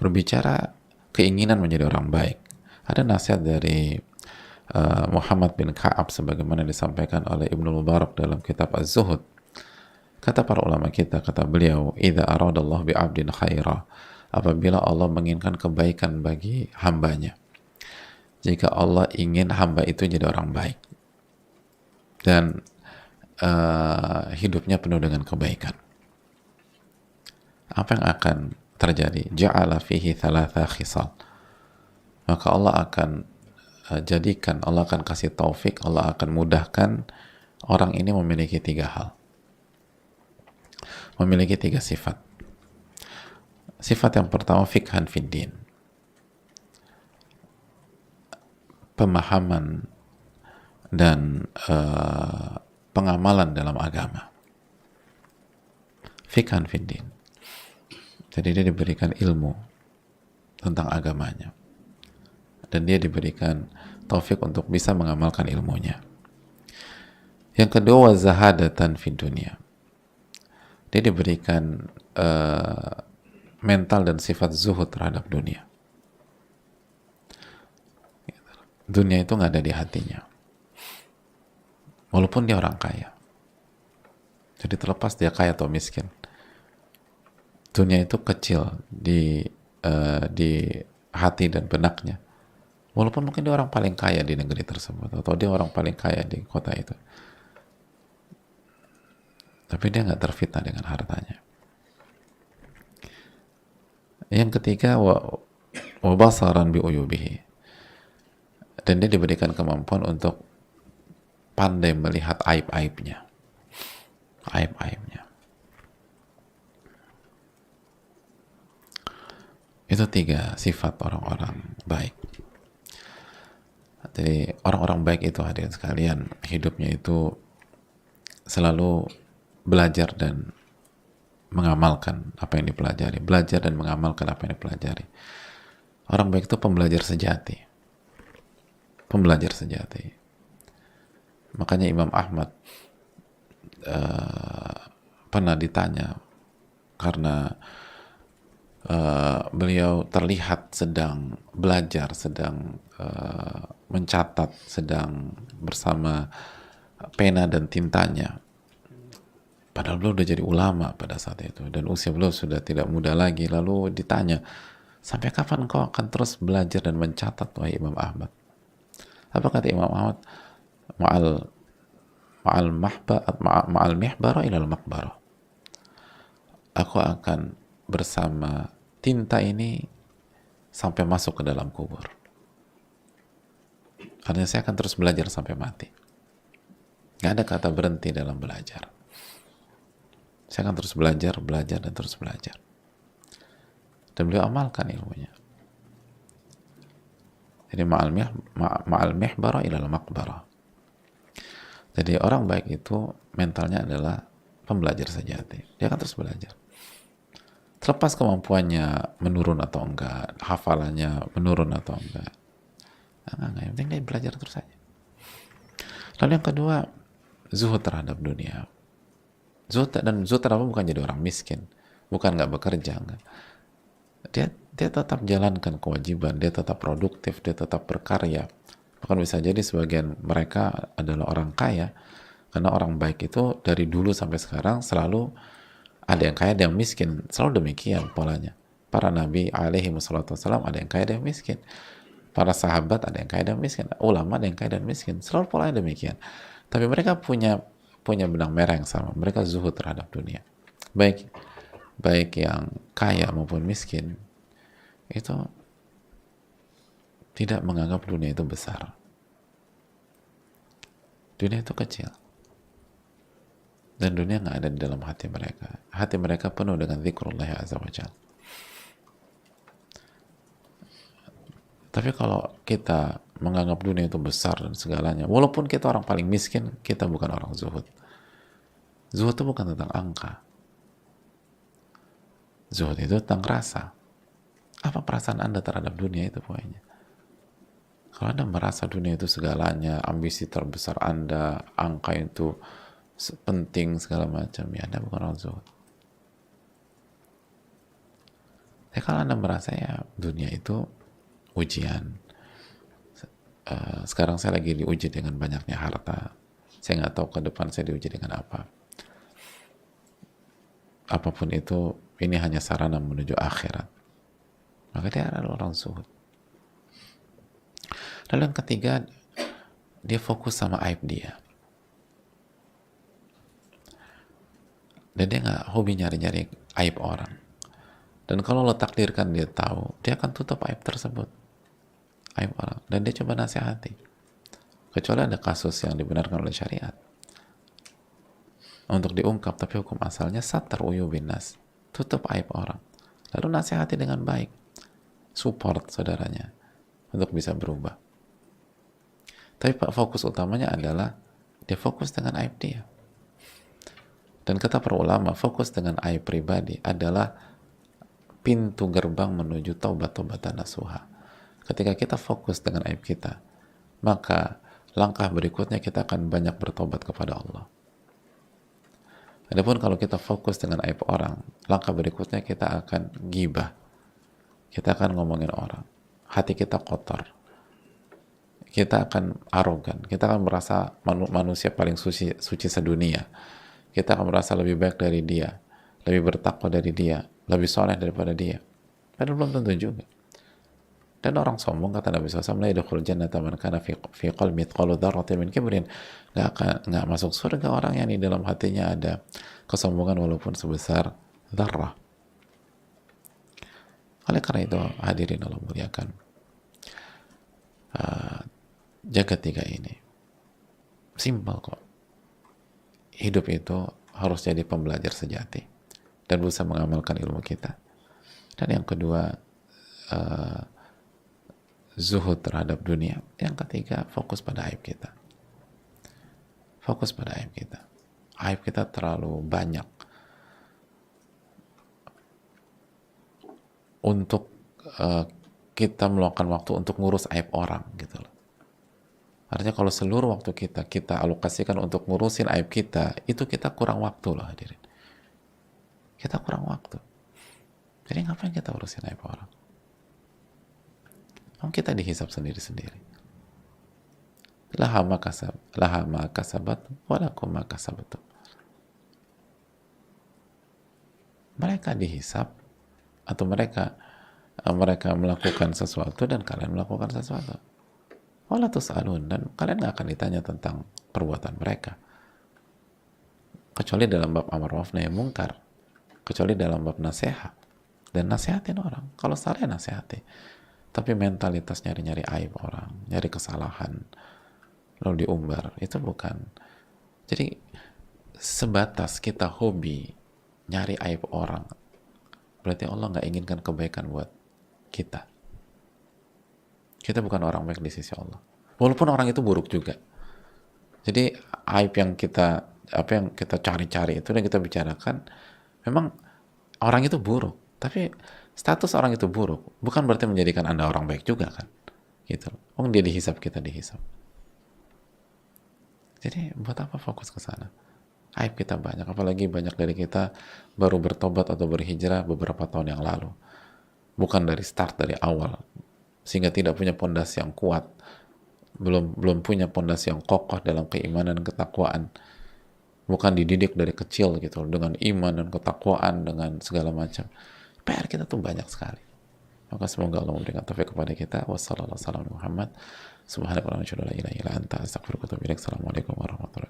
berbicara keinginan menjadi orang baik. Ada nasihat dari Muhammad bin Ka'ab sebagaimana disampaikan oleh Ibnu Mubarak dalam kitab Az-Zuhud. Kata para ulama kita, kata beliau, "Idza aradallahu bi'abdin khaira." Apabila Allah menginginkan kebaikan bagi hambanya. Jika Allah ingin hamba itu jadi orang baik dan hidupnya penuh dengan kebaikan, apa yang akan terjadi? Ja'ala fihi thalatha khisal. Maka Allah akan jadikan, Allah akan kasih taufik, Allah akan mudahkan orang ini memiliki 3 hal. Memiliki 3 sifat. Sifat yang pertama, fikhan fiddin. Pemahaman dan pengamalan dalam agama. Fikhan fiddin. Jadi dia diberikan ilmu tentang agamanya. Dan dia diberikan taufik untuk bisa mengamalkan ilmunya. Yang kedua, zahadatan fid dunia. Dia diberikan mental dan sifat zuhud terhadap dunia. Dunia itu nggak ada di hatinya. Walaupun dia orang kaya. Jadi terlepas dia kaya atau miskin. Dunia itu kecil di hati dan benaknya. Walaupun mungkin dia orang paling kaya di negeri tersebut, atau dia orang paling kaya di kota itu. Tapi dia nggak terfitnah dengan hartanya. Yang ketiga, wa basaran bi uyubihi. Dan dia diberikan kemampuan untuk pandai melihat aib-aibnya. Aib-aibnya. Itu 3 sifat orang-orang baik. Jadi orang-orang baik itu, hadirin sekalian, hidupnya itu selalu belajar dan mengamalkan apa yang dipelajari. Belajar dan mengamalkan apa yang dipelajari. Orang baik itu pembelajar sejati. Pembelajar sejati. Makanya Imam Ahmad pernah ditanya karena beliau terlihat sedang belajar, sedang mencatat, sedang bersama pena dan tintanya. Padahal beliau sudah jadi ulama pada saat itu dan usia beliau sudah tidak muda lagi. Lalu ditanya, sampai kapan kau akan terus belajar dan mencatat, wahai Imam Ahmad? Apa kata Imam Ahmad? Ma'al mihbara ilal maqbarah. Aku akan bersama tinta ini sampai masuk ke dalam kubur. Karena saya akan terus belajar sampai mati. Nggak ada kata berhenti dalam belajar. Saya akan terus belajar, dan terus belajar. Dan beliau amalkan ilmunya. Jadi ma'al mihbara ilal maqbarah. Jadi orang baik itu mentalnya adalah pembelajar sejati. Dia akan terus belajar. Terlepas kemampuannya menurun atau enggak, hafalannya menurun atau enggak. Enggak, yang penting dia belajar terus saja. Lalu yang kedua, zuhud terhadap dunia. Zuhud terhadap bukan jadi orang miskin, bukan nggak bekerja, enggak. Dia tetap jalankan kewajiban, dia tetap produktif, dia tetap berkarya. Bahkan bisa jadi sebagian mereka adalah orang kaya, karena orang baik itu dari dulu sampai sekarang selalu ada yang kaya, ada yang miskin, selalu demikian polanya. Para nabi alaihi wassalatu wassalam ada yang kaya, ada yang miskin. Para sahabat ada yang kaya, ada yang miskin. Ulama ada yang kaya dan miskin, selalu polanya demikian. Tapi mereka punya benang merah yang sama. Mereka zuhud terhadap dunia. Baik yang kaya maupun miskin itu tidak menganggap dunia itu besar. Dunia itu kecil. Dan dunia nggak ada di dalam hati mereka. Hati mereka penuh dengan zikrullah azza wa jalla. Tapi kalau kita menganggap dunia itu besar dan segalanya, walaupun kita orang paling miskin, kita bukan orang zuhud. Zuhud itu bukan tentang angka. Zuhud itu tentang rasa. Apa perasaan Anda terhadap dunia itu pokoknya. Kalau Anda merasa dunia itu segalanya, ambisi terbesar Anda, angka itu penting segala macam, ya Anda bukan orang zuhud. Ya kalau Anda merasa ya dunia itu ujian, sekarang saya lagi diuji dengan banyaknya harta, saya nggak tahu ke depan saya diuji dengan apa. Apapun itu, ini hanya sarana menuju akhirat. Maka dia adalah orang zuhud. Lalu yang ketiga, dia fokus sama aib dia. Dan dia nggak hobi nyari-nyari aib orang. Dan kalau lo takdirkan dia tahu, dia akan tutup aib tersebut. Aib orang. Dan dia coba nasihati. Kecuali ada kasus yang dibenarkan oleh syariat. Untuk diungkap, tapi hukum asalnya satar uyubin nas. Tutup aib orang. Lalu nasihati dengan baik. Support saudaranya untuk bisa berubah. Tapi fokus utamanya adalah dia fokus dengan aib dia. Dan kata para ulama, fokus dengan aib pribadi adalah pintu gerbang menuju taubat-taubatan nasuha. Ketika kita fokus dengan aib kita, maka langkah berikutnya kita akan banyak bertobat kepada Allah. Adapun kalau kita fokus dengan aib orang, langkah berikutnya kita akan gibah. Kita akan ngomongin orang. Hati kita kotor. Kita akan arogan. Kita akan merasa manusia paling suci sedunia. Kita akan merasa lebih baik dari dia, lebih bertakwa dari dia, lebih soleh daripada dia. Padahal belum tentu juga. Dan orang sombong, kata Nabi SAW, la yadkhulul jannata man kana fi qalbi mithqalu dzarratin min kibrin. Nggak masuk surga orang yang di dalam hatinya ada kesombongan walaupun sebesar dzarrah. Oleh karena itu, hadirin Allah muliakan, jaga tiga ini. Simpel kok. Hidup itu harus jadi pembelajar sejati dan berusaha mengamalkan ilmu kita. Dan yang kedua, zuhud terhadap dunia. Yang ketiga, fokus pada aib kita. Fokus pada aib kita. Aib kita terlalu banyak untuk kita meluangkan waktu untuk ngurus aib orang gitu loh. Artinya kalau seluruh waktu kita alokasikan untuk ngurusin aib kita, itu kita kurang waktu loh hadirin. Kita kurang waktu. Jadi ngapain kita urusin aib orang? Kita dihisab sendiri-sendiri. Laha ma kasabat walakum ma kasabatum. Mereka dihisab atau mereka melakukan sesuatu dan kalian melakukan sesuatu. Wala tus'alun, dan kalian nggak akan ditanya tentang perbuatan mereka. Kecuali dalam bab amar ma'ruf nahi mungkar. Kecuali dalam bab nasihat. Dan nasihatin orang. Kalau salah nasihati. Tapi mentalitas nyari-nyari aib orang, nyari kesalahan, lalu diumbar, itu bukan. Jadi sebatas kita hobi nyari aib orang, berarti Allah nggak inginkan kebaikan buat kita. Kita bukan orang baik di sisi Allah. Walaupun orang itu buruk juga. Jadi aib yang kita cari-cari itu dan kita bicarakan, memang orang itu buruk. Tapi status orang itu buruk bukan berarti menjadikan Anda orang baik juga kan. Gitu. Dia dihisab, kita dihisab. Jadi buat apa fokus ke sana? Aib kita banyak, apalagi banyak dari kita baru bertobat atau berhijrah beberapa tahun yang lalu. Bukan dari start, dari awal. Sehingga tidak punya pondasi yang kuat, belum punya pondasi yang kokoh dalam keimanan dan ketakwaan, bukan dididik dari kecil gitu dengan iman dan ketakwaan dengan segala macam. PR kita tuh banyak sekali. Maka semoga Allah memberikan taufik kepada kita. Wassalamualaikum warahmatullahi wabarakatuh. Assalamualaikum warahmatullahi wabarakatuh.